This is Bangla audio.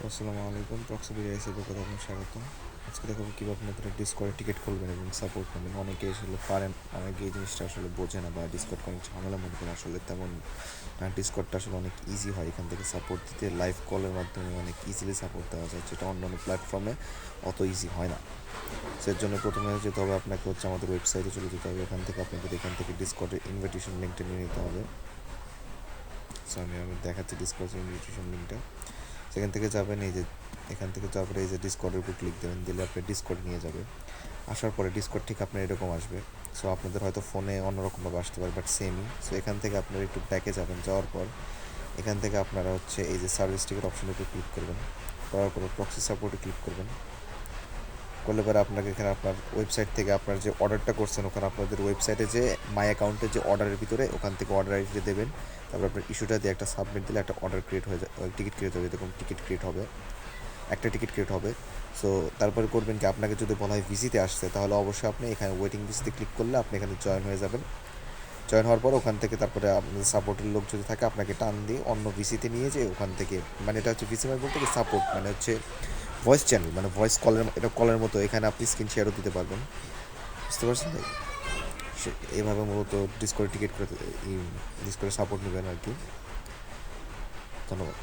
আসসালামু আলাইকুম, প্রক্সি বিআইসির পক্ষ থেকে আপনাকে স্বাগতম। আজকে দেখাবো কীভাবে আপনারা ডিসকর্ডে টিকিট খুলবেন এবং সাপোর্ট নেবেন। অনেকে আসলে পারেন, অনেকে এই জিনিসটা আসলে বোঝে না বা ডিসকর্ড অনেক ঝামেলা মনে করে। আসলে তেমন না, ডিসকর্ডটা আসলে অনেক ইজি হয়। এখান থেকে সাপোর্ট দিতে লাইভ কলের মাধ্যমে অনেক ইজিলি সাপোর্ট দেওয়া যায়, যেটা অন্যান্য প্ল্যাটফর্মে অত ইজি হয় না। সের জন্য প্রথমে যেতে হবে আপনাকে আমাদের ওয়েবসাইটে চলে যেতে হবে। এখান থেকে ডিসকর্ডের ইনভিটেশন লিঙ্কটা নিয়ে নিতে হবে। সো আমি দেখাচ্ছি ডিসকর্ডের ইনভিটেশন লিঙ্কটা। সেখান থেকে যাবেন, এখান থেকে যাওয়ার পরে এই যে ডিসকর্ডের উপর ক্লিক দেবেন, দিলে আপনার ডিসকর্ড নিয়ে যাবে। আসার পরে ডিসকর্ড ঠিক আপনার এরকম আসবে। সো আপনাদের হয়তো ফোনে অন্যরকমভাবে আসতে পারে, বাট সেমই। সো এখান থেকে আপনারা একটু ব্যাকে যাবেন, যাওয়ার পর এখান থেকে আপনারা এই যে সার্ভিস টিকেট অপশনের উপর ক্লিক করবেন। করার পর প্রক্সি সাপোর্টে ক্লিক করবেন। করলে পরে আপনাকে এখানে আপনার ওয়েবসাইট থেকে আপনার যে অর্ডারটা করছেন, ওখানে আপনাদের ওয়েবসাইটে যে মাই অ্যাকাউন্টে যে অর্ডারের ভিতরে ওখান থেকে অর্ডার আইডি দেবেন। তারপর আপনার ইস্যুটা দিয়ে একটা সাবমিট দিলে একটা অর্ডার ক্রিয়েট হয়ে যায়, টিকিট ক্রিয়েট হবে। এরকম টিকিট ক্রিয়েট হবে, একটা টিকিট ক্রিয়েট হবে। সো তারপরে করবেন কি, আপনাকে যদি বলা হয় ভিসিতে আসছে, তাহলে অবশ্যই আপনি এখানে ওয়েটিং ভিসিতে ক্লিক করলে আপনি এখানে জয়েন হয়ে যাবেন। জয়েন হওয়ার পর ওখান থেকে তারপরে আপনাদের সাপোর্টের লোক যদি থাকে, আপনাকে টান দিয়ে অন্য ভিসিতে নিয়ে যেয়ে ওখান থেকে, মানে এটা হচ্ছে ভিসি বলতে কি সাপোর্ট, মানে হচ্ছে ভয়েস চ্যানেল, মানে ভয়েস কলের, এটা কলের মতো। এখানে আপনি স্ক্রিন শেয়ারও দিতে পারবেন। বুঝতে পারছেন ভাই? এভাবে মূলত ডিসকর্ডে টিকিট করে, ডিসকর্ডে সাপোর্ট নেবেন আর কি। ধন্যবাদ।